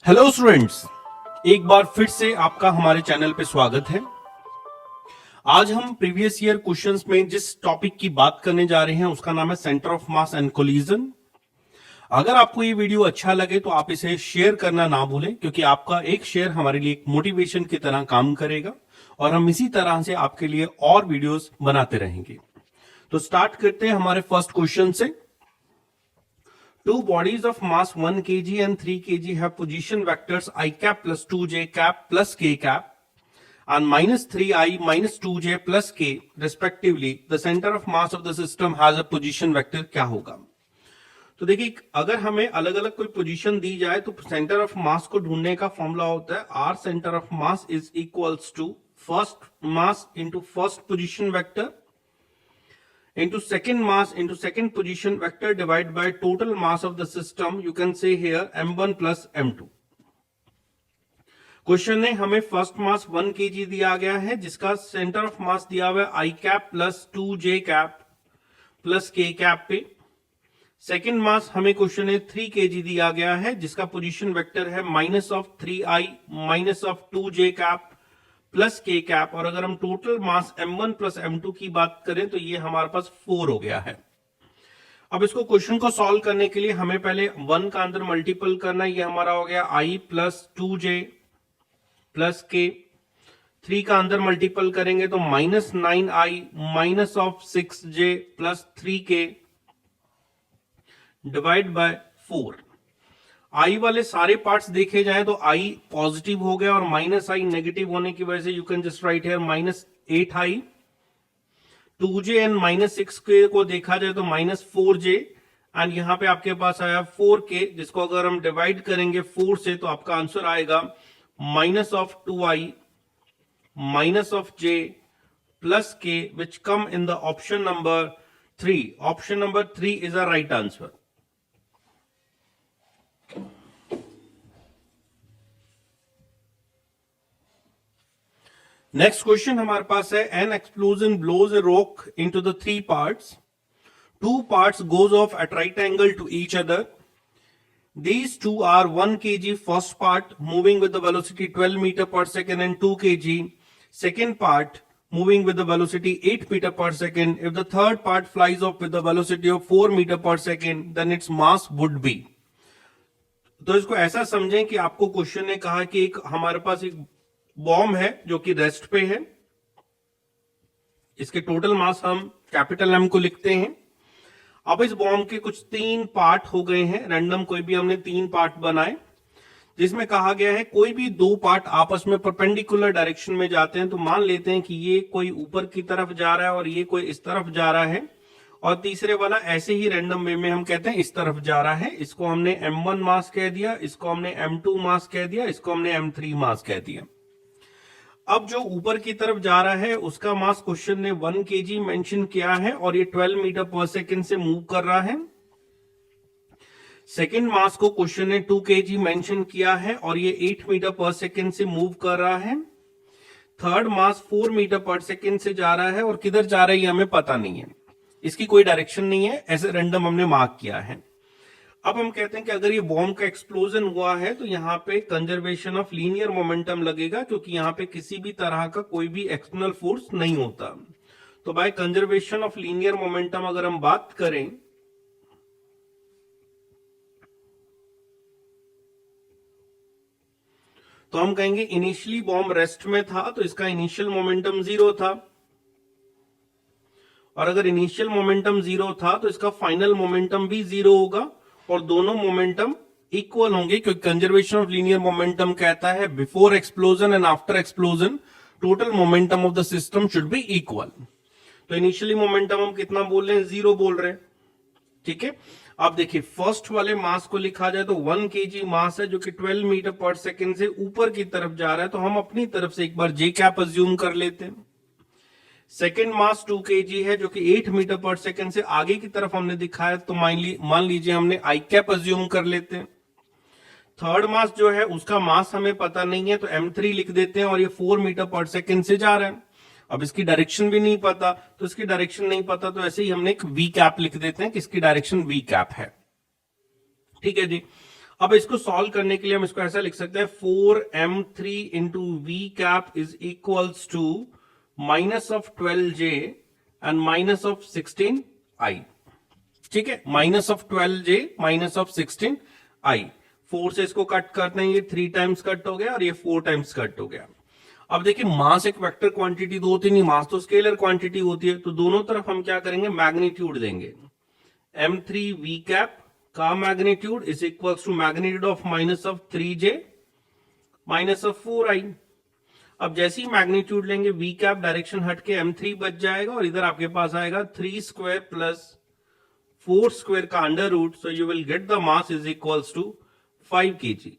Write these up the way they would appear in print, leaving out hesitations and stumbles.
Hello students, एक बार फिर से आपका हमारे चैनल पे स्वागत है। आज हम प्रीवियस ईयर क्वेश्चंस में जिस टॉपिक की बात करने जा रहे हैं उसका नाम है centre of mass and collision. अगर आपको ये वीडियो अच्छा लगे तो आप इसे शेयर करना ना भूलें, क्योंकि आपका एक शेयर हमारे लिए एक मोटिवेशन की तरह काम करेगा और हम इसी तरह से आपके लिए और वीडियोस बनाते रहेंगे। तो स्टार्ट करते हैं हमारे फर्स्ट क्वेश्चन से। Two bodies of mass 1 kg and 3 kg have position vectors I cap plus 2j cap plus k cap and minus 3i minus 2j plus k respectively. The center of mass of the system has a position vector. क्या होगा? तो देखिए, अगर हमें अलग अलग कोई position दी जाए तो सेंटर ऑफ मास को ढूंढने का फॉर्मूला होता है R centre of mass is equals to first mass into first position vector into second position vector divided by total mass of the system. You can say here m1 plus m2. Question ने हमें first mass 1 kg दिया गया है जिसका centre of मास दिया हुआ है I cap plus 2j cap plus k cap पे। सेकेंड मास हमें क्वेश्चन है 3 kg दिया गया है जिसका पोजीशन वेक्टर है minus of 3i minus of 2j cap plus K cap. और अगर हम total mass m1 plus m2 की बात करें तो ये हमारे पास 4 हो गया है। अब इसको क्वेश्चन को सॉल्व करने के लिए हमें पहले 1 का अंदर मल्टीपल करना है। ये हमारा हो गया i प्लस 2j प्लस के। 3 का अंदर मल्टीपल करेंगे तो minus 9i minus of 6j plus 3k divide by 4। आई वाले सारे पार्ट्स देखे जाए तो आई पॉजिटिव हो गया और माइनस आई नेगेटिव होने की वजह से you can just right here minus 8i। 2j and minus 6k को देखा जाए तो माइनस 4j एंड यहां पे आपके पास आया 4k, जिसको अगर हम डिवाइड करेंगे 4 से तो आपका आंसर आएगा minus of 2i minus of j plus k which come in the option number 3। Option number 3 is a right answer. Next question हमारे पास है an explosion blows a rock into the 3 parts. 2 parts goes off at right angle to each other. These two are 1 kg first part moving with the velocity 12 meter per second and 2 kg second part moving with the velocity 8 meter per second. If the third part flies off with the velocity of 4 meter per second, then its mass would be. तो इसको ऐसा समझें कि आपको question ने कहा कि एक हमारे पास एक बॉम्ब है जो कि रेस्ट पे है। इसके टोटल मास हम कैपिटल एम को लिखते हैं। अब इस बॉम्ब के कुछ 3 पार्ट हो गए हैं, रैंडम कोई भी हमने 3 पार्ट बनाए, जिसमें कहा गया है कोई भी 2 पार्ट आपस में परपेंडिकुलर डायरेक्शन में जाते हैं। तो मान लेते हैं कि ये कोई ऊपर की तरफ जा रहा है और ये कोई इस तरफ जा रहा है, और तीसरे वाला ऐसे ही रैंडम वे में हम कहते हैं इस तरफ जा रहा है। इसको हमने m1 मास कह दिया, इसको हमने m2 मास कह दिया, इसको हमने m3 मास कह दिया। अब जो ऊपर की तरफ जा रहा है उसका मास क्वेश्चन ने 1 kg मेंशन किया है और ये 12 मीटर पर सेकंड से मूव कर रहा है। सेकंड मास को क्वेश्चन ने 2 kg मेंशन किया है और ये 8 मीटर पर सेकंड से मूव कर रहा है। थर्ड मास 4 मीटर पर सेकंड से जा रहा है और किधर जा रहा है ये हमें पता नहीं है, इसकी कोई डायरेक्शन नहीं है, ऐसे रैंडम हमने मार्क किया है। अब हम कहते हैं कि अगर ये बॉम्ब का एक्सप्लोजन हुआ है तो यहां पे कंजर्वेशन ऑफ लीनियर मोमेंटम लगेगा, क्योंकि यहां पे किसी भी तरह का कोई भी एक्सटर्नल फोर्स नहीं होता। तो by conservation of linear momentum अगर हम बात करें तो हम कहेंगे इनिशियली बॉम्ब रेस्ट में था तो इसका इनिशियल मोमेंटम 0 था, और अगर इनिशियल मोमेंटम 0 था तो इसका फाइनल मोमेंटम भी 0 होगा, और दोनों मोमेंटम इक्वल होंगे, क्योंकि कंजर्वेशन ऑफ लीनियर मोमेंटम कहता है before explosion and after explosion total momentum of the system should be equal. तो इनिशियली मोमेंटम हम कितना बोल रहे हैं, 0 बोल रहे हैं। ठीक है, अब देखिए फर्स्ट वाले मास को लिखा जाए तो 1 kg मास है जो कि 12 मीटर पर सेकेंड से ऊपर की तरफ जा रहा है, तो हम अपनी तरफ से एक बार जे कैप अज्यूम कर लेते हैं। सेकेंड मास 2 kg है जो कि 8 मीटर पर सेकेंड से आगे की तरफ हमने दिखाया, तो मान लीजिए हमने आई कैप अज्यूम कर लेते हैं। थर्ड मास जो है उसका मास हमें पता नहीं है तो m3 लिख देते हैं, और ये 4 मीटर पर सेकेंड से जा रहा है। अब इसकी डायरेक्शन भी नहीं पता, तो इसकी डायरेक्शन नहीं पता तो ऐसे ही हमने एक वी कैप लिख देते हैं कि इसकी डायरेक्शन वी कैप है। ठीक है जी। अब इसको सॉल्व करने के लिए हम इसको ऐसा लिख सकते हैं 4m3 into V cap is equals to minus of 12j and minus of 16i। ठीक है, minus of 12j minus of 16i। 4 से इसको कट करते हैं, ये 3 टाइम्स कट हो गया और ये 4 टाइम्स कट हो गया। अब देखिए मास एक वेक्टर क्वांटिटी तो होती नहीं, मास तो स्केलर क्वांटिटी होती है, तो दोनों तरफ हम क्या करेंगे, मैग्नीट्यूड देंगे। m3 v कैप का magnitude is equal to magnitude of minus of 3j minus of 4i। अब जैसे ही मैग्नीट्यूड लेंगे v कैप डायरेक्शन हट के m3 बच जाएगा और इधर आपके पास आएगा 3 स्क्वायर प्लस 4 स्क्वायर का under root, so you will get the mass is equals to 5 kg।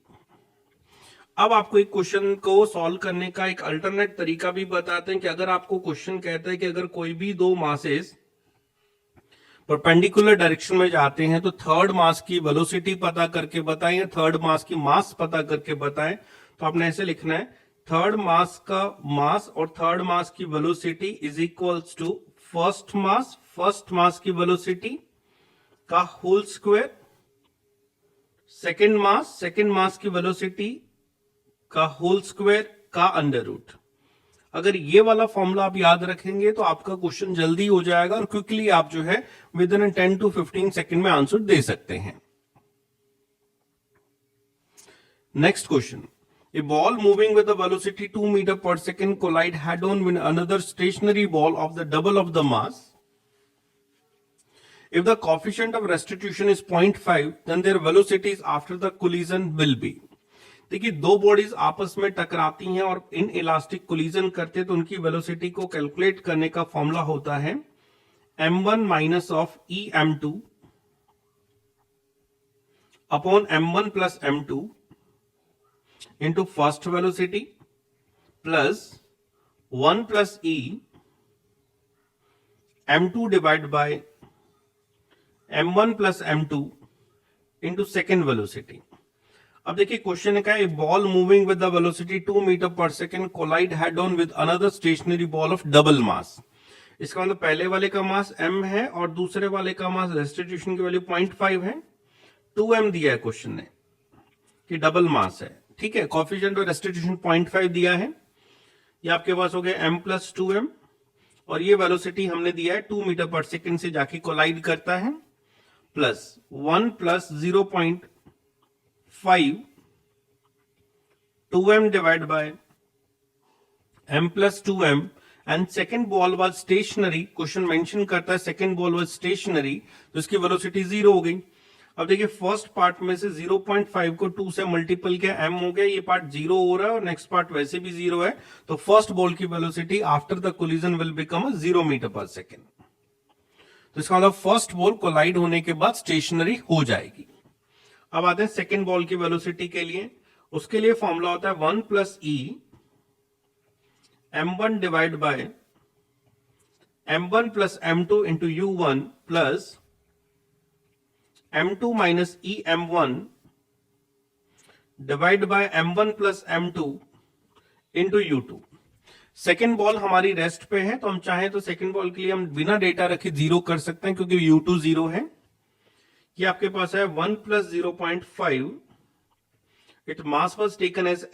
अब आपको एक क्वेश्चन को सॉल्व करने का एक अल्टरनेट तरीका भी बताते हैं कि अगर आपको क्वेश्चन कहता है कि अगर कोई भी दो मासेस परपेंडिकुलर डायरेक्शन में जाते हैं तो थर्ड मास की वेलोसिटी पता करके बताएं या थर्ड मास की मास पता करके बताएं, तो आपने ऐसे लिखना है थर्ड मास का मास और थर्ड मास की velocity is equals to first mass की वेलोसिटी का होल स्क्वायर, सेकेंड मास की वेलोसिटी का होल स्क्वायर का अंडर रूट। अगर ये वाला फॉर्मूला आप याद रखेंगे तो आपका क्वेश्चन जल्दी हो जाएगा और क्विकली आप जो है विद इन 10 to 15 सेकेंड में आंसर दे सकते हैं। Next question, a ball moving with the velocity 2 metre per second collide head on with another stationary ball of the double of the mass. If the coefficient of restitution is 0.5, then their velocities after the collision will be। देखिए दो bodies आपस में टकराती हैं और in elastic collision करते हैं तो उनकी वेलोसिटी को कैलकुलेट करने का फॉर्मूला होता है m1 minus of em2 upon m1 plus m2 into first velocity plus 1 plus e m2 divide by m1 plus m2 into second velocity. अब देखिए क्वेश्चन क्या है, ball moving with the velocity 2 metre per second collide head on with another stationary ball of double mass. इसका मतलब पहले वाले का मास m है और दूसरे वाले का मास रेस्टिट्यूशन की वैल्यू 0.5 है, 2m दिया है क्वेश्चन ने कि डबल मास है। ठीक है, कोएफिशिएंट ऑफ रेस्टिट्यूशन 0.5 दिया है, ये आपके पास हो गया m प्लस 2m और ये वेलोसिटी हमने दिया है 2 मीटर पर सेकेंड से जाके कोलाइड करता है plus 1 plus 0.5 2m divided by m plus 2m and second ball was stationary। Question mention करता है second ball was stationary, तो इसकी वेलोसिटी 0 हो गई। अब देखिए फर्स्ट पार्ट में से 0.5 को 2 से मल्टीपल किया m हो गया, ये पार्ट 0 हो रहा है और नेक्स्ट पार्ट वैसे भी 0 है, तो फर्स्ट बॉल की velocity after the collision will become 0 metre per second. तो इसका मतलब फर्स्ट बॉल कोलाइड होने के बाद स्टेशनरी हो जाएगी। अब आते हैं सेकेंड बॉल की वेलोसिटी के लिए, उसके लिए फॉर्मूला होता है 1 plus E m1 divide by m1 plus m2 into u1 plus m2 minus E m1 divide by m1 plus m2 into u2। Second ball हमारी रेस्ट पे है तो हम चाहें तो सेकेंड बॉल के लिए हम बिना डेटा रखे 0 कर सकते हैं क्योंकि u2 0 है। ये आपके पास है 1 plus 0.5, it mass was taken as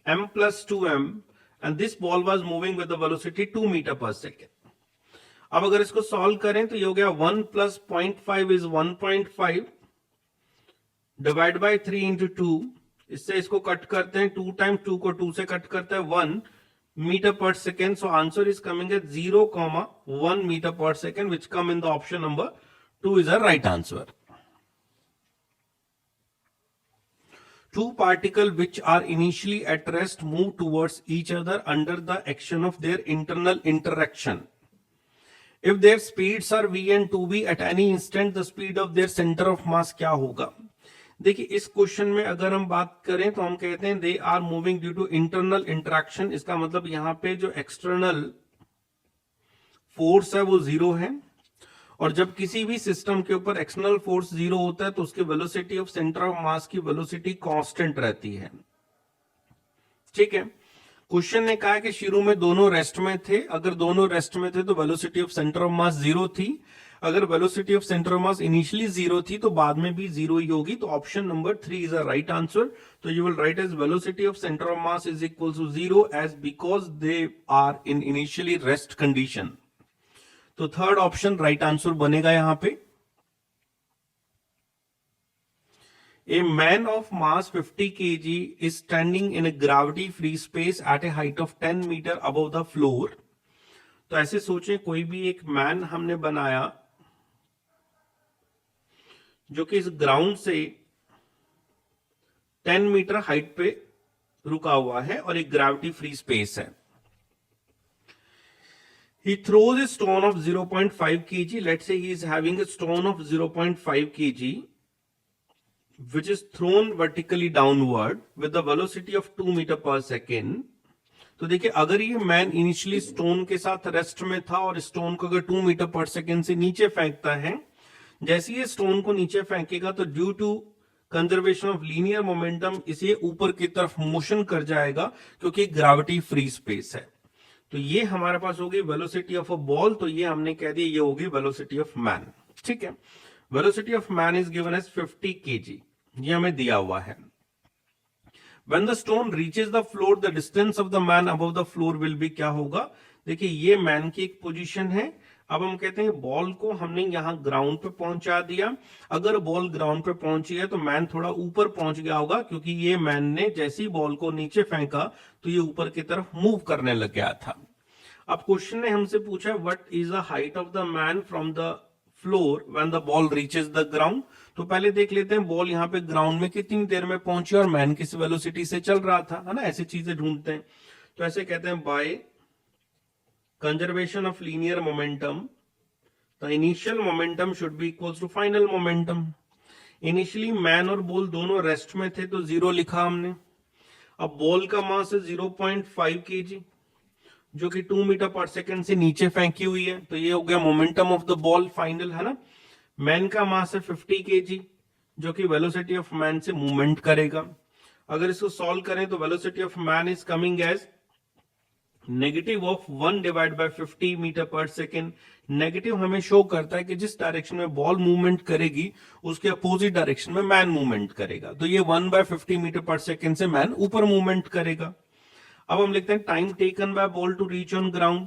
m plus 2m and this ball was moving with the velocity 2 metre per second. अब अगर इसको सॉल्व करें तो ये हो गया 1 plus 0.5 is 1.5 divide by 3 into 2, इससे इसको कट करते हैं 2 टाइम्स 2 को 2 से कट करते हैं 1 metre per second, so answer is coming at 0,1 metre per second which come in the option number 2 is the right answer. Two particles which are initially at rest move towards each other under the action of their internal interaction. If their speeds are v and 2v at any instant, the speed of their center of mass क्या होगा? देखिए इस question में अगर हम बात करें तो हम कहते हैं they are moving due to internal interaction. इसका मतलब यहां पे जो एक्सटर्नल फोर्स है वो 0 है और जब किसी भी सिस्टम के ऊपर एक्सटर्नल फोर्स 0 होता है तो उसकी वेलोसिटी ऑफ सेंटर ऑफ मास की वेलोसिटी कांस्टेंट रहती है। ठीक है, क्वेश्चन ने कहा कि शुरू में दोनों रेस्ट में थे, अगर दोनों रेस्ट में थे तो velocity of centre of mass 0 थी, अगर velocity of centre of mass initially zero थी तो बाद में भी जीरो ही होगी, तो option number 3 is a right answer. तो you will write as velocity of centre of mass is equal to zero as because they are in initially rest condition. तो थर्ड ऑप्शन राइट आंसर बनेगा यहां पे। A man of mass 50 kg is standing in a gravity free space at a height of 10 meter above the floor। तो ऐसे सोचें कोई भी एक मैन हमने बनाया जो कि इस ग्राउंड से 10 मीटर हाइट पे रुका हुआ है और एक ग्रेविटी फ्री स्पेस है। He throws a stone of 0.5 kg. Let's say he is having a stone of 0.5 kg which is thrown vertically downward with the velocity of 2 meter per second। तो देखिए अगर ये मैन इनिशियली स्टोन के साथ rest में था और stone को अगर 2 मीटर पर सेकेंड से नीचे फेंकता है, जैसे ये स्टोन को नीचे फेंकेगा तो due to conservation of linear momentum इसे ऊपर की तरफ मोशन कर जाएगा क्योंकि ग्रेविटी फ्री स्पेस है। तो ये हमारे पास होगी वेलोसिटी ऑफ अ बॉल, तो ये हमने कह दिया ये होगी वेलोसिटी ऑफ मैन। ठीक है, velocity of man is given as 50 kg, ये हमें दिया हुआ है। When the stone reaches the floor, the distance of the man above the floor will be क्या होगा? देखिए ये मैन की एक पोजीशन है। अब हम कहते हैं बॉल को हमने यहां ग्राउंड पे पहुंचा दिया। अगर बॉल ग्राउंड पे पहुंची है तो मैन थोड़ा ऊपर पहुंच गया होगा क्योंकि ये मैन ने जैसे ही बॉल को नीचे फेंका तो ये ऊपर की तरफ मूव करने लग गया था। अब क्वेश्चन ने हमसे पूछा what is the height of the man from the floor when the ball reaches the ground. तो पहले देख लेते हैं बॉल यहाँ पे ग्राउंड में कितनी देर में पहुंची और मैन किस वेलोसिटी से चल रहा था, है ना, ऐसी चीजें ढूंढते हैं। तो ऐसे कहते हैं by conservation of linear momentum the initial momentum should be equals to final momentum. Initially man और बॉल दोनों रेस्ट में थे तो जीरो लिखा हमने। अब बॉल का मास है 0.5 kg जो कि 2 मीटर पर सेकेंड से नीचे फेंकी हुई है, तो ये हो गया momentum of the ball final, है ना। मैन का मास है 50 kg जो कि वेलोसिटी ऑफ मैन से मूवमेंट करेगा। अगर इसको सॉल्व करें तो velocity of man is coming as negative of 1 divide by 50 metre per second. Negative हमें शो करता है कि जिस डायरेक्शन में बॉल मूवमेंट करेगी उसके अपोजिट डायरेक्शन में मैन मूवमेंट करेगा, तो ये 1/50 मीटर पर सेकेंड से मैन ऊपर मूवमेंट करेगा। अब हम लिखते हैं time taken by ball to reach on ground.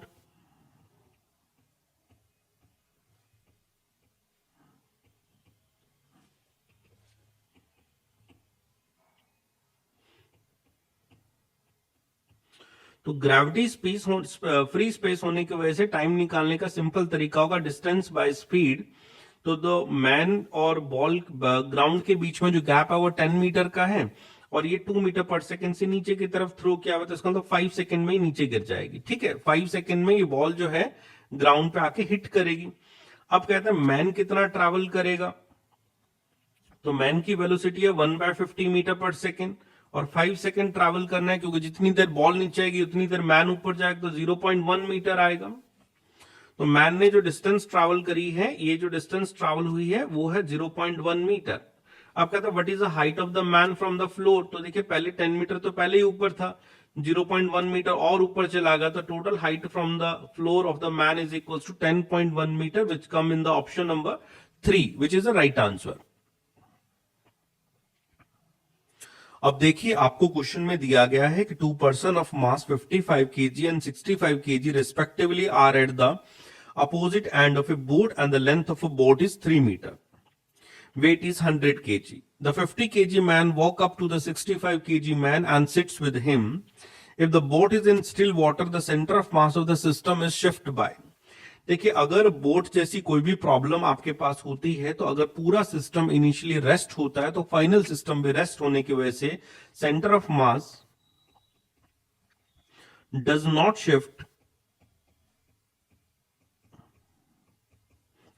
तो ग्रेविटी स्पेस फ्री स्पेस होने की वजह से टाइम निकालने का सिंपल तरीका होगा डिस्टेंस बाय स्पीड। तो द मैन और बॉल ग्राउंड के बीच में जो गैप है वो 10 मीटर का है और ये 2 मीटर पर सेकंड से नीचे की तरफ थ्रो किया हुआ, तो इसका मतलब 5 सेकंड में ही नीचे गिर जाएगी। ठीक है, 5 सेकंड में ये बॉल जो है ग्राउंड पे आके हिट करेगी। अब कहते हैं मैन कितना ट्रैवल करेगा, तो मैन की वेलोसिटी है 1/50 मीटर पर सेकेंड और 5 सेकेंड ट्रैवल करना है क्योंकि जितनी देर बॉल नीचे आएगी उतनी देर मैन ऊपर जाएगा, तो 0.1 मीटर आएगा। तो मैन ने जो डिस्टेंस ट्रैवल करी है, ये जो डिस्टेंस ट्रैवल हुई है वो है 0.1 मीटर। अब कहता है what is the height of the man from the floor. तो देखिए पहले 10 मीटर तो पहले ही ऊपर था, 0.1 मीटर और ऊपर चला गया, तो total height from the floor of the man is equal to 10.1 metre which come in the option number 3 which is the right answer. अब देखिए आपको क्वेश्चन में दिया गया है कि 2 person of mass 55 kg and 65 kg respectively are at the opposite end of a boat and the length of a boat is 3 meter. Weight is 100 kg. The 50 kg man walk up to the 65 kg man and sits with him. If the boat is in still water, the center of mass of the system is shift by. देखिए अगर boat जैसी कोई भी problem आपके पास होती है तो अगर पूरा सिस्टम इनिशियली रेस्ट होता है तो फाइनल सिस्टम भी रेस्ट होने की वजह से centre of mass does not shift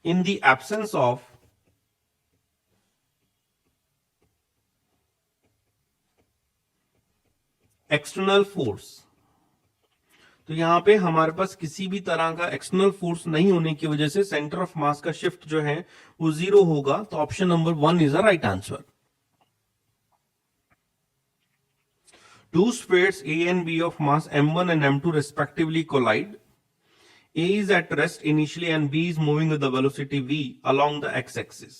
in the absence of external force. तो यहां पे हमारे पास किसी भी तरह का एक्सटर्नल फोर्स नहीं होने की वजह से सेंटर ऑफ मास का शिफ्ट जो है वो 0 होगा, तो option number 1 is the right answer. Two spheres A and B of mass m1 and m2 respectively collide. A is at rest initially and B is moving with the velocity v along the x-axis.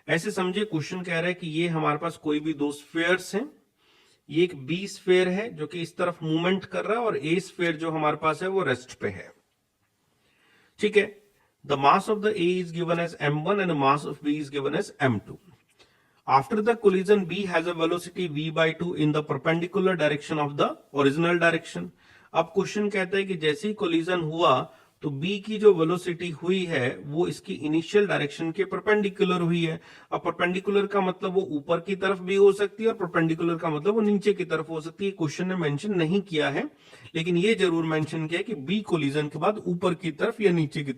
ऐसे समझे question कह रहा है कि ये हमारे पास कोई भी दो स्फीयर्स हैं, ये एक B स्फीयर है जो कि इस तरफ मूवमेंट कर रहा है और A स्फीयर जो हमारे पास है वो रेस्ट पे है, ठीक है। The mass of the A is given as m1 and the mass of B is given as m2. After the collision, B has a velocity v by 2 in the perpendicular direction of the original direction. अब question कहता है कि जैसे ही collision हुआ तो B की जो velocity हुई है वो इसकी इनिशियल डायरेक्शन के परपेंडिकुलर हुई है। अब परपेंडिकुलर का मतलब वो ऊपर की तरफ भी हो सकती है और परपेंडिकुलर का मतलब वो नीचे की तरफ हो सकती है। क्वेश्चन ने मेंशन नहीं किया है, लेकिन ये जरूर मेंशन किया है कि B कोलिजन के बाद ऊपर की तरफ या नीचे की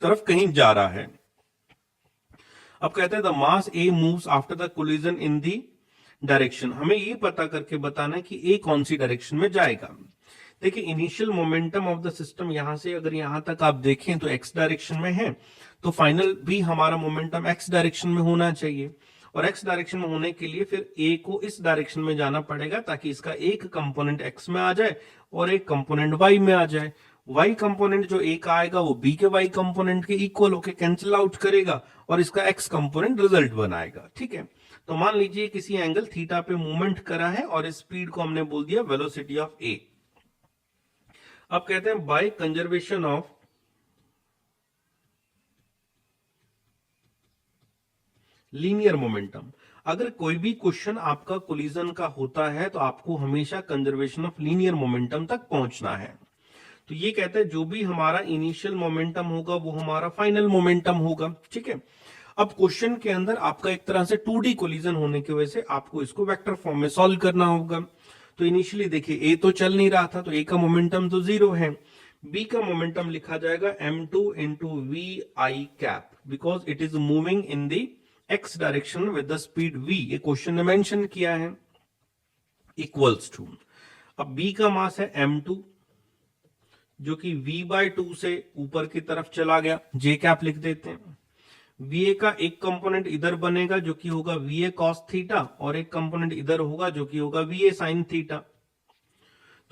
तरफ कहीं जा रहा है। अब कहते हैं the mass A moves after the collision in the direction. हमें ये पता करके बताना है कि ए कौन सी डायरेक्शन में जाएगा। देखिए initial momentum of the system यहां से अगर यहां तक आप देखें तो एक्स डायरेक्शन में है, तो फाइनल भी हमारा मोमेंटम एक्स डायरेक्शन में होना चाहिए और एक्स डायरेक्शन में होने के लिए फिर ए को इस डायरेक्शन में जाना पड़ेगा ताकि इसका एक कंपोनेंट एक्स में आ जाए और एक कंपोनेंट वाई में आ जाए। वाई कंपोनेंट जो ए का आएगा वो बी के वाई कंपोनेंट के इक्वल होकर कैंसिल आउट करेगा और इसका एक्स कंपोनेंट रिजल्ट बनाएगा, ठीक है। तो मान लीजिए किसी एंगल थीटा पे मूवमेंट करा है और इस स्पीड को हमने बोल दिया वेलोसिटी ऑफ ए। अब कहते हैं by conservation of linear momentum. अगर कोई भी क्वेश्चन आपका कोलिजन का होता है तो आपको हमेशा कंजर्वेशन ऑफ लीनियर मोमेंटम तक पहुंचना है। तो ये कहता है जो भी हमारा इनिशियल मोमेंटम होगा वो हमारा फाइनल मोमेंटम होगा, ठीक है। अब क्वेश्चन के अंदर आपका एक तरह से 2D कोलिजन होने की वजह से आपको इसको वेक्टर फॉर्म में सॉल्व करना होगा। तो इनिशियली देखिए ए तो चल नहीं रहा था तो ए का मोमेंटम तो 0 है, बी का मोमेंटम लिखा जाएगा m2 into V I cap because it is moving in the X direction with the speed v। ये क्वेश्चन ने मेंशन किया है, इक्वल्स टू। अब बी का मास है m2 जो कि v/2 से ऊपर की तरफ चला गया, जे कैप लिख देते हैं। VA का एक कंपोनेंट इधर बनेगा जो कि होगा VA cos थीटा और एक कंपोनेंट इधर होगा जो कि होगा VA sin थीटा।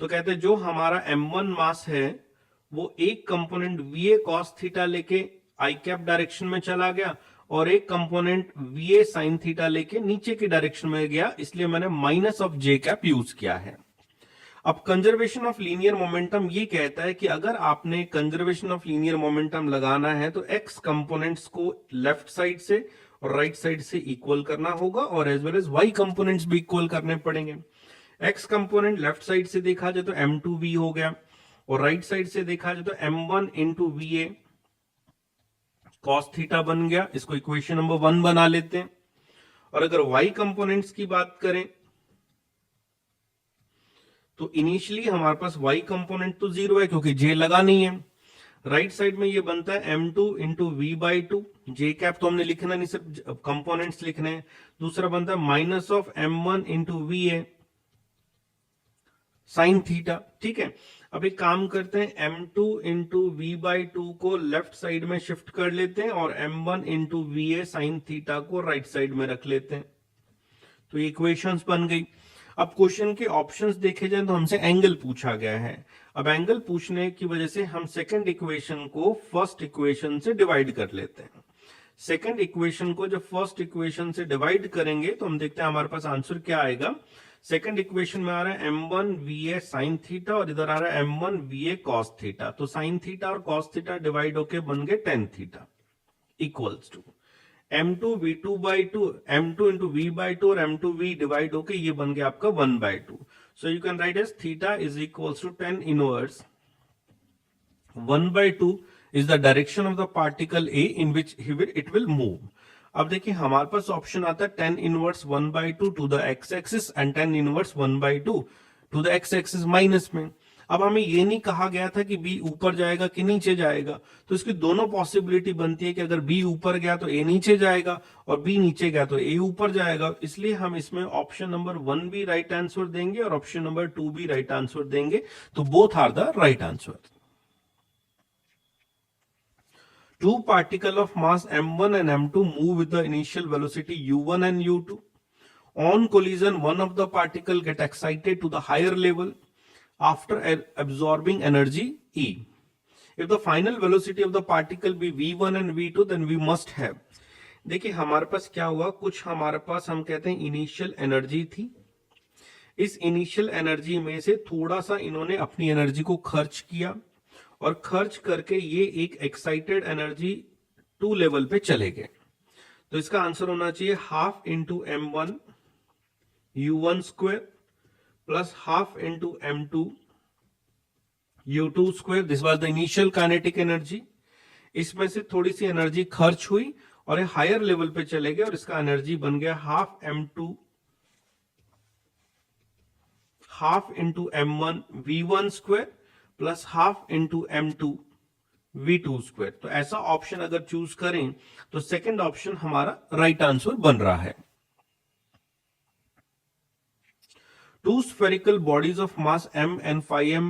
तो कहते हैं जो हमारा m1 मास है वो एक कंपोनेंट VA cos थीटा लेके आई कैप डायरेक्शन में चला गया और एक कंपोनेंट VA sin थीटा लेके नीचे की डायरेक्शन में गया, इसलिए मैंने minus of J cap use किया है। अब कंजर्वेशन ऑफ लीनियर मोमेंटम ये कहता है कि अगर आपने कंजर्वेशन ऑफ लीनियर मोमेंटम लगाना है तो एक्स कंपोनेंट्स को लेफ्ट साइड से और राइट साइड से इक्वल करना होगा और as well as Y components भी इक्वल करने पड़ेंगे। एक्स कंपोनेंट लेफ्ट साइड से देखा जाए तो m2v हो गया और राइट साइड से देखा जाए तो m1 into VA cos theta बन गया। इसको इक्वेशन नंबर 1 बना लेते हैं। और अगर वाई कंपोनेंट्स की बात करें तो इनिशियली हमारे पास y कंपोनेंट तो 0 है क्योंकि j लगा नहीं है। राइट साइड में ये बनता है m2 इंटू v/2, जे कैप तो हमने लिखना नहीं, सिर्फ कंपोनेंट्स लिखने हैं। दूसरा बनता है minus of m1 into VA sine theta, ठीक है। अब एक काम करते हैं m2 इंटू v/2 को लेफ्ट साइड में शिफ्ट कर लेते हैं और m1 into VA sine theta को राइट साइड में रख लेते हैं। तो ये इक्वेशंस बन गई। अब क्वेश्चन के ऑप्शंस देखे जाए तो हमसे एंगल पूछा गया है। अब एंगल पूछने की वजह से हम सेकंड इक्वेशन को फर्स्ट इक्वेशन से डिवाइड कर लेते हैं। सेकंड इक्वेशन को जब फर्स्ट इक्वेशन से डिवाइड करेंगे तो हम देखते हैं हमारे पास आंसर क्या आएगा। सेकंड इक्वेशन में आ रहा है m1 VA sin थीटा और इधर आ रहा है m1 VA cos थीटा। तो sin थीटा और cos थीटा डिवाइड होके बन गए tan theta equals to m2 v/2 m2 into v/2 और m2 v डिवाइड होके ये बन गया आपका 1/2। So you can write as theta is equals to tan inverse 1/2 is the direction of the particle A in which it will move. अब देखिए हमारे पास ऑप्शन आता है tan inverse 1/2 to the x axis and tan inverse 1/2 to the x axis minus में। अब हमें ये नहीं कहा गया था कि B ऊपर जाएगा कि नीचे जाएगा, तो इसकी दोनों पॉसिबिलिटी बनती है कि अगर B ऊपर गया तो A नीचे जाएगा और B नीचे गया तो A ऊपर जाएगा। इसलिए हम इसमें ऑप्शन नंबर 1 भी राइट आंसर देंगे और ऑप्शन नंबर 2 भी राइट आंसर देंगे। तो both are the right answer. Two particles of mass m1 and m2 move with the initial velocity u1 and u2. On collision, one of the particle get excited to the higher level after absorbing energy E. If the final velocity of the particle be v1 and v2, then we must have, देखिए हमारे पास क्या हुआ, कुछ हमारे पास हम कहते हैं initial energy थी, इस इनिशियल एनर्जी में से थोड़ा सा इन्होंने अपनी एनर्जी को खर्च किया और खर्च करके ये एक एक्साइटेड एनर्जी 2 लेवल पे चले गए। तो इसका आंसर होना चाहिए half into m1 u1 square plus half into m2 u2 square. This was the initial kinetic energy. इसमें से थोड़ी सी एनर्जी खर्च हुई और ये हायर लेवल पे चले गए और इसका एनर्जी बन गया half m2 half into m1 v1 square plus half into m2 v2 square. तो ऐसा ऑप्शन अगर चूज करें तो सेकंड ऑप्शन हमारा राइट आंसर बन रहा है। Two spherical bodies of mass m and phi m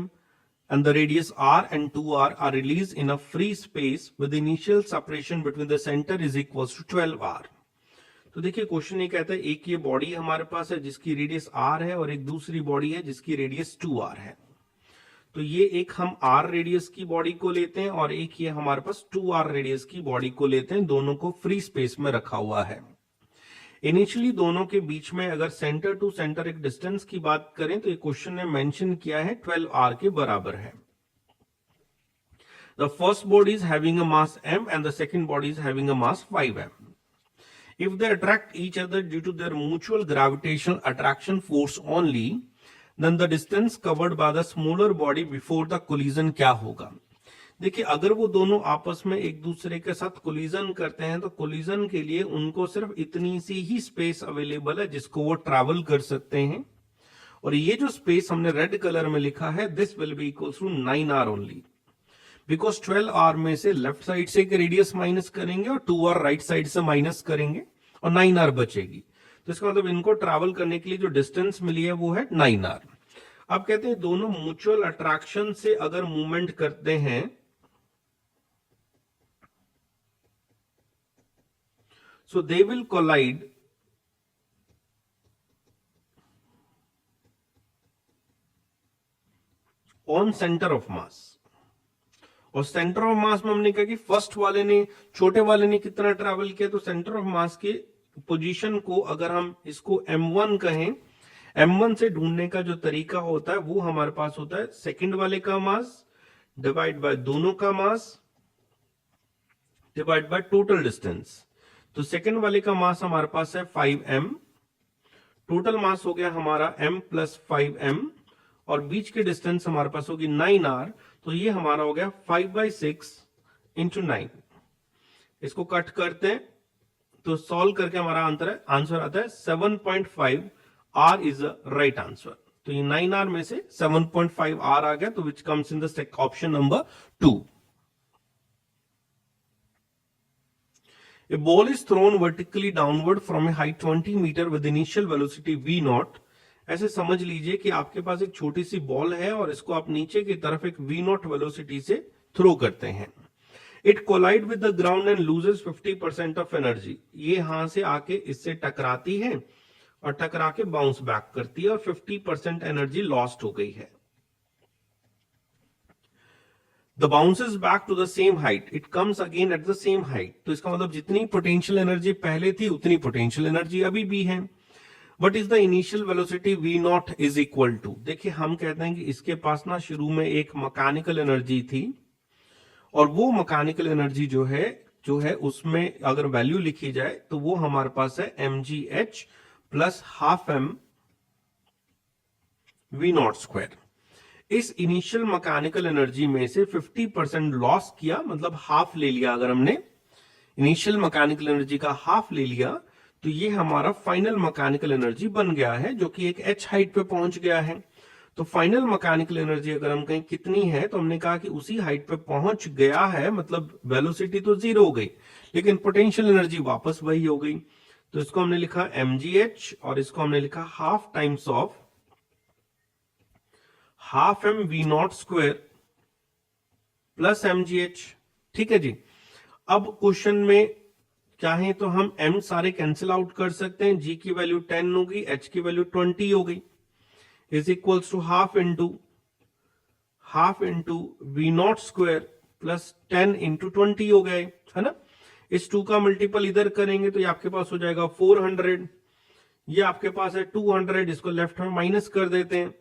and the radius r and 2r are released in a free space with the initial separation between the center is equals to 12r। तो देखिए question ये कहता है एक ये body हमारे पास है जिसकी रेडियस r है और एक दूसरी बॉडी है जिसकी रेडियस 2r है। तो ये एक हम r रेडियस की बॉडी को लेते हैं और एक ये हमारे पास 2r रेडियस की बॉडी को लेते हैं, दोनों को फ्री स्पेस में रखा हुआ है। इनिशियली दोनों के बीच में अगर सेंटर टू सेंटर एक डिस्टेंस की बात करें तो ये क्वेश्चन ने मेंशन किया है 12r के बराबर है। The first body is having a mass m and the second body is having a mass 5m। If they attract each other due to their mutual gravitational attraction force only, then the distance covered by the smaller body before the collision क्या होगा। देखिए अगर वो दोनों आपस में एक दूसरे के साथ कोलिजन करते हैं तो कोलिजन के लिए उनको सिर्फ इतनी सी ही स्पेस अवेलेबल है जिसको वो ट्रैवल कर सकते हैं, और ये जो स्पेस हमने रेड कलर में लिखा है this will be equals to 9r only, because 12r में से लेफ्ट साइड से एक रेडियस माइनस करेंगे और 2r राइट साइड से माइनस करेंगे और 9r बचेगी। तो इसका मतलब इनको ट्रैवल करने के लिए जो डिस्टेंस मिली है वो है 9r। अब कहते हैं दोनों म्यूचुअल अट्रैक्शन से अगर मूवमेंट करते हैं so they will collide on center of mass। और सेंटर ऑफ मास में हमने कहा कि फर्स्ट वाले ने छोटे वाले ने कितना ट्रैवल किया, तो सेंटर ऑफ मास के पोजीशन को अगर हम इसको m1 कहें, m1 से ढूंढने का जो तरीका होता है वो हमारे पास होता है सेकंड वाले का मास डिवाइड बाय दोनों का mass divide by total distance. तो सेकंड वाले का मास हमारे पास है 5m, टोटल मास हो गया हमारा m प्लस 5m और बीच के डिस्टेंस हमारे पास होगी 9r, तो ये हमारा हो गया 5/6 इंटू 9। इसको कट करते हैं तो सॉल्व करके हमारा आंसर आता है 7.5। r is the right answer. तो ये 9r में से 7.5r आ गया, तो which comes in the option number 2। A ball is thrown vertically downward from a height 20 meter with initial velocity v0। ऐसे समझ लीजिए कि आपके पास एक छोटी सी बॉल है और इसको आप नीचे की तरफ एक v0 वेलोसिटी से थ्रो करते हैं। It collide with the ground and loses 50% of energy। ये यहां से आके इससे टकराती है और टकरा के बाउंस बैक करती है और 50% एनर्जी लॉस्ट हो गई है। The bounces back to the same height, it comes again at the same height। तो इसका मतलब जितनी पोटेंशियल एनर्जी पहले थी उतनी पोटेंशियल एनर्जी अभी भी है। What is the initial velocity v0 is equal to। देखिए हम कहते हैं कि इसके पास ना शुरू में एक मैकेनिकल एनर्जी थी और वो मैकेनिकल एनर्जी जो है उसमें अगर वैल्यू लिखी जाए तो वो हमारे पास है mgh plus half m v0 square. इस इनिशियल मैकेनिकल एनर्जी में से 50% लॉस किया, मतलब हाफ ले लिया। अगर हमने इनिशियल मैकेनिकल एनर्जी का हाफ ले लिया तो ये हमारा फाइनल मैकेनिकल एनर्जी बन गया है जो कि एक h हाइट पे पहुंच गया है। तो फाइनल मैकेनिकल एनर्जी अगर हम कहें कितनी है तो हमने कहा कि उसी हाइट पे पहुंच गया है, मतलब वेलोसिटी तो 0 हो गई लेकिन पोटेंशियल एनर्जी वापस वही हो गई। तो इसको हमने लिखा mgh और इसको हमने लिखा half times of half m v0 square plus mgh। ठीक है जी। अब क्वेश्चन में चाहे तो हम m सारे कैंसिल आउट कर सकते हैं, g की वैल्यू 10 होगी, h की वैल्यू 20 हो गई, is equals to half into v0 square plus 10 into 20 हो गए, है ना। इस 2 का मल्टीपल इधर करेंगे तो ये आपके पास हो जाएगा 400, ये आपके पास है 200, इसको लेफ्ट में माइनस कर देते हैं,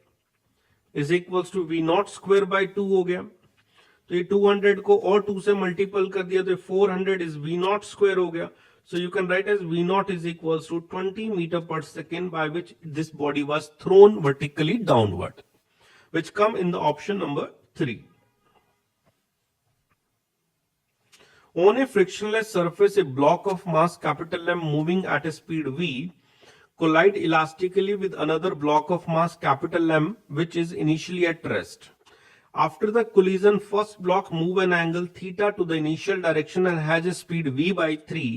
is equals to V naught square by 2 हो गया। तो ये 200 को और 2 से मल्टीपल कर दिया तो 400 इज वी नॉट स्क्वायर हो गया। So you can write as V naught is equals to 20 meter per second by which this body was thrown vertically downward, which come in the option number 3. On a frictionless surface, a block of mass capital M moving at a speed V collide elastically with another block of mass capital M which is initially at rest. After the collision, first block move an angle theta to the initial direction and has a speed V by 3.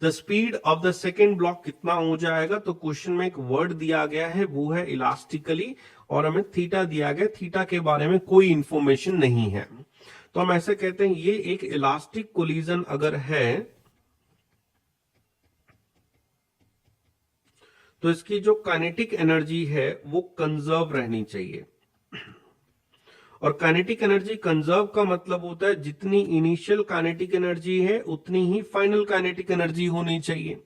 The speed of the second block कितना हो जाएगा, तो question में एक word दिया गया है वो है इलास्टिकली, और हमें थीटा दिया गया, थीटा के बारे में कोई इंफॉर्मेशन नहीं है। तो हम ऐसे कहते हैं ये एक इलास्टिक कोलिजन अगर है तो इसकी जो काइनेटिक एनर्जी है वो कंजर्व रहनी चाहिए, और काइनेटिक एनर्जी कंजर्व का मतलब होता है जितनी इनिशियल काइनेटिक एनर्जी है उतनी ही फाइनल काइनेटिक एनर्जी होनी चाहिए।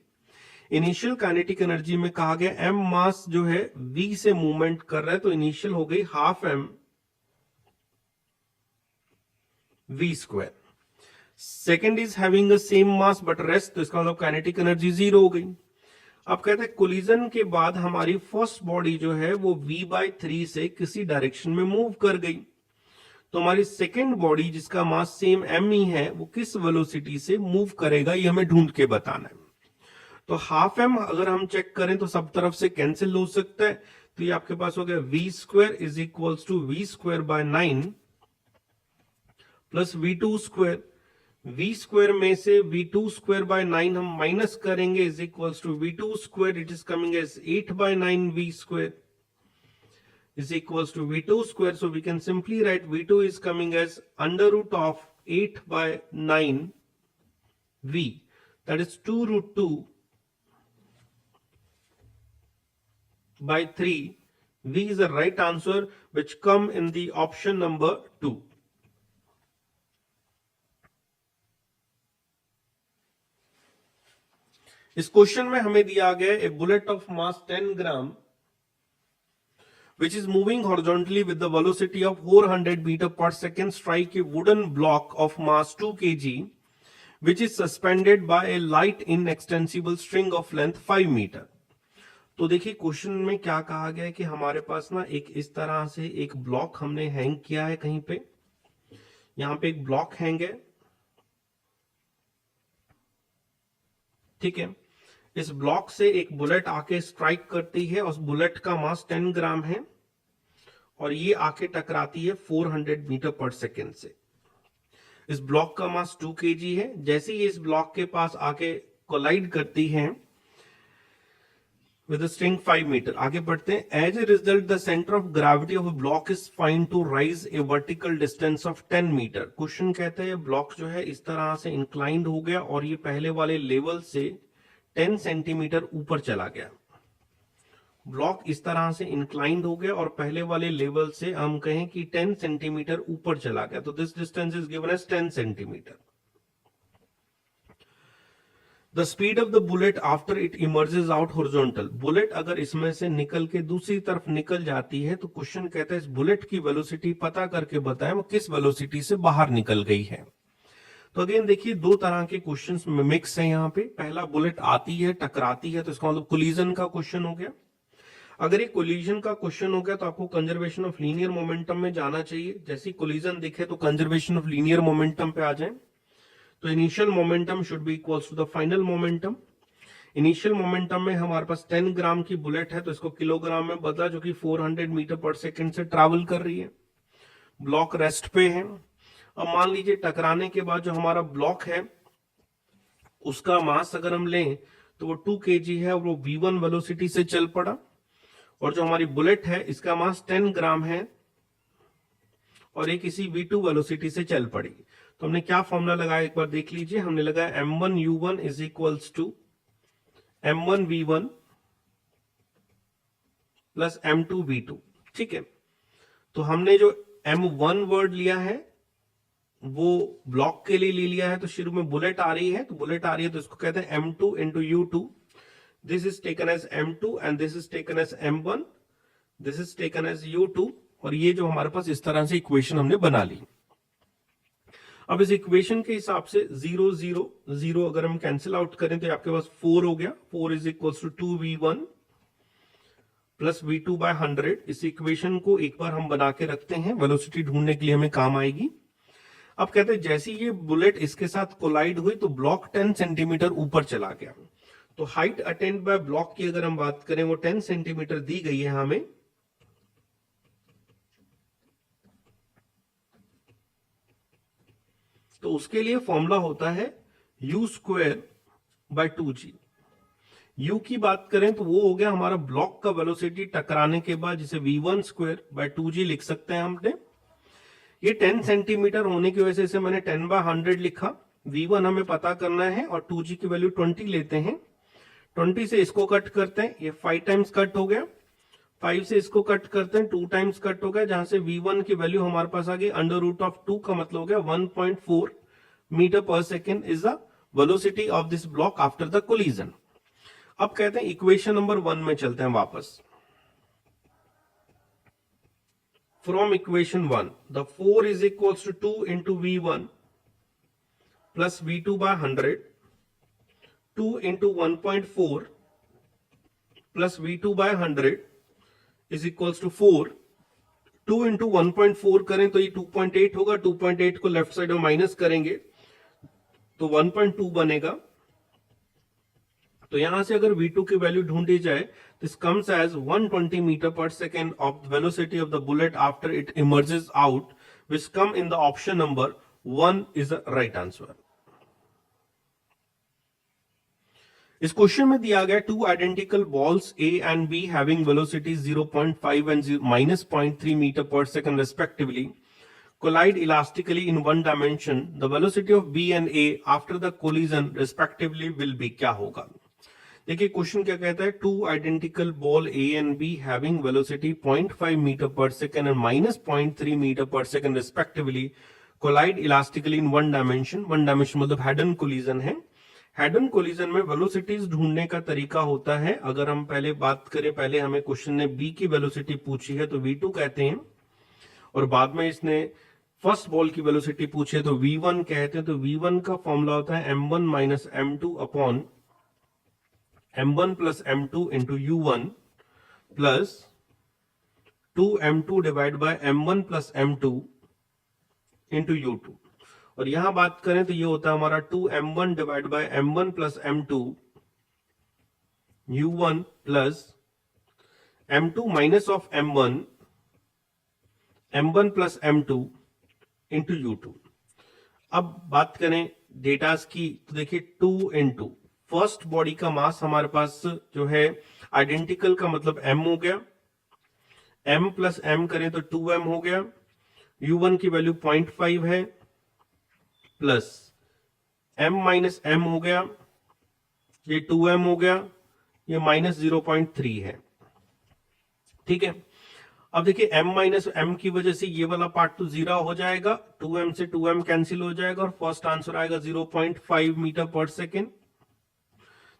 इनिशियल काइनेटिक एनर्जी में कहा गया एम मास जो है v से मूवमेंट कर रहा है, तो इनिशियल हो गई half M v square. Second is having the same mass but rest, तो इसका मतलब काइनेटिक एनर्जी 0 हो गई। अब कहते हैं कोलिजन के बाद हमारी फर्स्ट बॉडी जो है वो v/3 से किसी डायरेक्शन में मूव कर गई, तो हमारी सेकेंड बॉडी जिसका मास सेम m ही है वो किस वेलोसिटी से मूव करेगा ये हमें ढूंढ के बताना है। तो हाफ एम अगर हम चेक करें तो सब तरफ से कैंसिल हो सकता है, तो ये आपके पास हो गया v square is equals to v square by 9 plus v2 square. v square में से v2 स्क्वायर बाय 9 हम माइनस करेंगे is equals to v2 square, it is coming as 8/9 v square is equals to v2 square. So we can simply write v2 is coming as under root of 8/9 v, that is 2 root 2 by 3. V is the right answer which come in the option number 2. इस question में हमें दिया गया a bullet of mass 10 gram which is moving horizontally with the velocity of 400 meter per second strike a wooden block of mass 2 kg which is suspended by a light inextensible string of length 5 meter. तो देखिए question में क्या कहा गया है कि हमारे पास ना एक इस तरह से एक ब्लॉक हमने हैंग किया है कहीं पे, यहां पे एक ब्लॉक हैंग है, ठीक है। इस ब्लॉक से एक बुलेट आके स्ट्राइक करती है, उस बुलेट का मास 10 ग्राम है और ये आके टकराती है 400 मीटर पर सेकेंड से। इस ब्लॉक का मास 2 kg है, जैसे ही इस ब्लॉक के पास आके कोलाइड करती है विद स्ट्रिंग 5 मीटर, आगे बढ़ते हैं। As a result the centre of gravity of block is find to rise a vertical distance of 10 metre. Question कहते हैं ब्लॉक जो है इस तरह से इंक्लाइंड हो गया और ये पहले वाले लेवल से 10 सेंटीमीटर ऊपर चला गया। ब्लॉक इस तरह से इंक्लाइंड हो गया और पहले वाले लेवल से हम कहें कि 10 सेंटीमीटर ऊपर चला गया, तो this distance is given as 10 centimetre. The speed of the bullet after it emerges out horizontal, bullet अगर इसमें से निकल के दूसरी तरफ निकल जाती है तो क्वेश्चन कहता है इस बुलेट की वेलोसिटी पता करके बताएं वो किस वेलोसिटी से बाहर निकल गई है। तो अगेन देखिए दो तरह के क्वेश्चंस मिक्स है यहाँ पे। पहला बुलेट आती है टकराती है, तो इसका मतलब कोलिजन का क्वेश्चन हो गया। अगर ये कोलिजन का क्वेश्चन हो गया तो आपको कंजर्वेशन ऑफ लीनियर मोमेंटम में जाना चाहिए। जैसे कोलिजन दिखे तो कंजर्वेशन ऑफ लीनियर मोमेंटम पे आ जाए। तो initial momentum should be equals to the final momentum. Initial momentum में हमारे पास 10 ग्राम की बुलेट है तो इसको किलोग्राम में बदला, जो कि 400 मीटर पर सेकेंड से ट्रैवल कर रही है। ब्लॉक रेस्ट पे है। अब मान लीजिए टकराने के बाद जो हमारा ब्लॉक है उसका मास अगर हम लें तो वो 2 kg है और वो v1 वेलोसिटी से चल पड़ा, और जो हमारी बुलेट है इसका मास 10 ग्राम है और ये किसी v2 वेलोसिटी से चल पड़ी। तो हमने क्या फॉर्मूला लगाया एक बार देख लीजिए। हमने लगाया m1u1 is equals to m1v1 plus m2v2, ठीक है। तो हमने जो m1 वर्ड लिया है वो ब्लॉक के लिए ले लिया है, तो शुरू में बुलेट आ रही है, तो बुलेट आ रही है तो इसको कहते हैं m2 into u2. This is taken as m2 and this is taken as m1, this is taken as u2. और ये जो हमारे पास इस तरह से इक्वेशन हमने बना ली. अब इस इक्वेशन के हिसाब से 0 0 0 अगर हम कैंसिल आउट करें तो आपके पास 4 हो गया. 4 is equal to 2v1 plus v2 by 100. इस इक्वेशन को एक बार हम बना के रखते हैं, वेलोसिटी ढूंढने के लिए हमें काम आएगी. अब कहते हैं जैसे ये बुलेट इसके साथ कोलाइड हुई तो ब्लॉक 10 सेंटीमीटर ऊपर चला गया. तो हाइट अटेन्ड बाय ब्लॉक की अगर हम बात करें वो 10 सेंटीमीटर दी गई है हमें. तो उसके लिए फॉर्मूला होता है u square by 2g. u की बात करें तो वो हो गया हमारा ब्लॉक का वेलोसिटी टकराने के बाद, जिसे v1 स्क्वायर बाय 2g लिख सकते हैं हमने. ये 10 सेंटीमीटर होने की वजह से मैंने 10 बाय 100 लिखा. v1 हमें पता करना है और 2g की वैल्यू 20 लेते हैं. 20 से इसको कट करते हैं, ये 5 टाइम्स कट हो गया. 5 से इसको कट करते हैं, 2 टाइम्स कट हो गया, जहां से v1 की वैल्यू हमारे पास आ गई अंडर रूट ऑफ 2 का मतलब हो गया 1.4 metre per second is the velocity of this block after the collision. अब कहते हैं इक्वेशन नंबर 1 में चलते हैं वापस. From equation 1, the 4 is equals to 2 into v1 plus v2 by 100. 2 into 1.4 plus v2 by 100 is equals to 4. 2 into 1.4 करें तो ये 2.8 होगा. 2.8 को लेफ्ट साइड में माइनस करेंगे तो 1.2 बनेगा. तो यहां से अगर v2 की वैल्यू ढूंढी जाए, this comes as 120 meter per second of the velocity of the bullet after it emerges out, which come in the option number 1 is the right answer. इस क्वेश्चन में दिया गया two identical balls A and B having velocities 0.5 and -0.3 meter per second respectively collide elastically in one dimension. The velocity of B and A after the collision respectively will be. क्या होगा? देखिए question क्या कहता है, two identical ball A and B having velocity 0.5 metre per second and -0.3 metre per second respectively collide elastically in one dimension. One dimension मतलब head on collision है. Head on collision में velocities ढूंढने का तरीका होता है. अगर हम पहले बात करें, पहले हमें क्वेश्चन ने बी की वेलोसिटी पूछी है तो v2 कहते हैं, और बाद में इसने फर्स्ट बॉल की वेलोसिटी पूछी है तो v1 कहते हैं. तो v1 का फॉर्मूला होता है m1 minus m2 upon m1 plus m2 into u1 plus 2m2 divide by m1 plus m2 into u2. और यहां बात करें तो ये होता है हमारा 2m1 divide by m1 plus m2 u1 plus m2 minus of m1 m1 plus m2 into u2. अब बात करें डेटास की तो देखिए 2 इंटू फर्स्ट बॉडी का मास हमारे पास जो है आइडेंटिकल का मतलब m हो गया. m प्लस m करें तो 2m हो गया. u1 की वैल्यू 0.5 है प्लस m माइनस m हो गया, ये 2m हो गया, ये माइनस 0.3 है. ठीक है. अब देखिए m माइनस m की वजह से ये वाला पार्ट तो 0 हो जाएगा, 2m से 2m कैंसिल हो जाएगा और फर्स्ट आंसर आएगा 0.5 मीटर पर सेकेंड.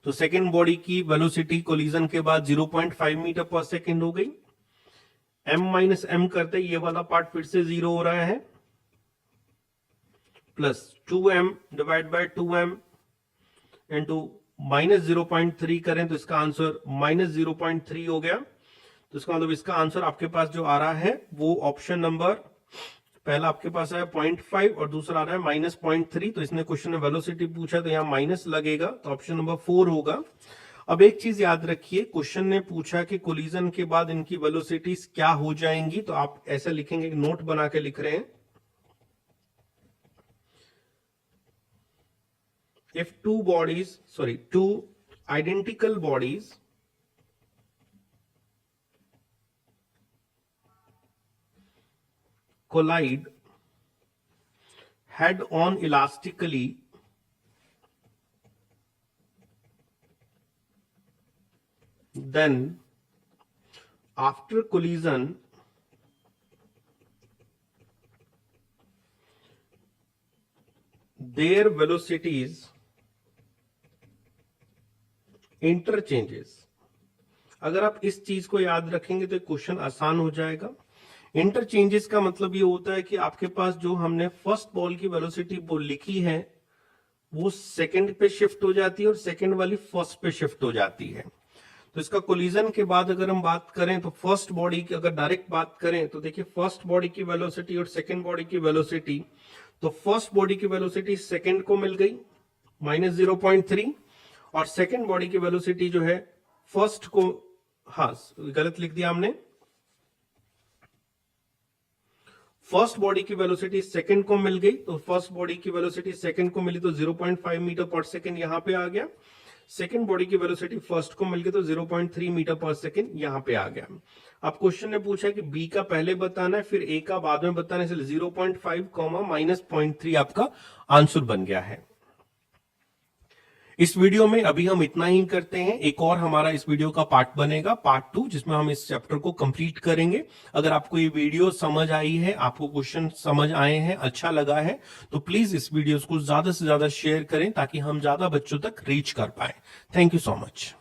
तो सेकेंड बॉडी की वेलोसिटी कोलिजन के बाद 0.5 मीटर पर सेकेंड हो गई. m माइनस m करते ये वाला पार्ट फिर से 0 हो रहा है plus 2m divide by 2m into minus 0.3 करें तो इसका आंसर माइनस 0.3 हो गया. तो इसका मतलब इसका आंसर आपके पास जो आ रहा है वो ऑप्शन नंबर पहला आपके पास है 0.5 और दूसरा आ रहा है माइनस 0.3. तो इसने क्वेश्चन में वेलोसिटी पूछा तो यहाँ माइनस लगेगा, तो ऑप्शन नंबर 4 होगा. अब एक चीज याद रखिए, क्वेश्चन ने पूछा कि कोलिजन के बाद इनकी वेलोसिटीज क्या हो जाएंगी, तो आप ऐसा लिखेंगे, नोट बना के लिख रहे हैं. If two identical bodies collide head on elastically then after collision their velocities interchanges। अगर आप इस चीज को याद रखेंगे तो क्वेश्चन आसान हो जाएगा। इंटरचेंजेस का मतलब ये होता है कि आपके पास जो हमने फर्स्ट बॉल की वेलोसिटी वो लिखी है वो सेकंड पे शिफ्ट हो जाती है और सेकंड वाली फर्स्ट पे शिफ्ट हो जाती है। तो इसका कोलिजन के बाद अगर हम बात करें तो फर्स्ट बॉडी की अगर डायरेक्ट बात करें तो देखिए फर्स्ट बॉडी की वेलोसिटी और सेकंड बॉडी की वेलोसिटी, तो फर्स्ट बॉडी की वेलोसिटी सेकंड को मिल गई -0.3 और सेकंड बॉडी की वेलोसिटी जो है फर्स्ट को, हाँ गलत लिख दिया हमने, फर्स्ट बॉडी की वेलोसिटी सेकंड को मिल गई, तो फर्स्ट बॉडी की वेलोसिटी सेकंड को मिली तो 0.5 मीटर पर सेकंड यहां पे आ गया। सेकंड बॉडी की वेलोसिटी फर्स्ट को मिल गई तो 0.3 मीटर पर सेकंड यहां पे आ गया। अब क्वेश्चन ने पूछा है कि बी का पहले बताना है फिर ए का बाद में बताना है, इसलिए 0.5 -0.3 आपका आंसर बन गया है। इस वीडियो में अभी हम इतना ही करते हैं। एक और हमारा इस वीडियो का पार्ट बनेगा, पार्ट 2, जिसमें हम इस चैप्टर को कंप्लीट करेंगे। अगर आपको ये वीडियो समझ आई है, आपको क्वेश्चन समझ आए हैं, अच्छा लगा है, तो प्लीज इस वीडियो को ज्यादा से ज्यादा शेयर करें ताकि हम ज्यादा बच्चों तक रीच कर पाए। Thank you so much.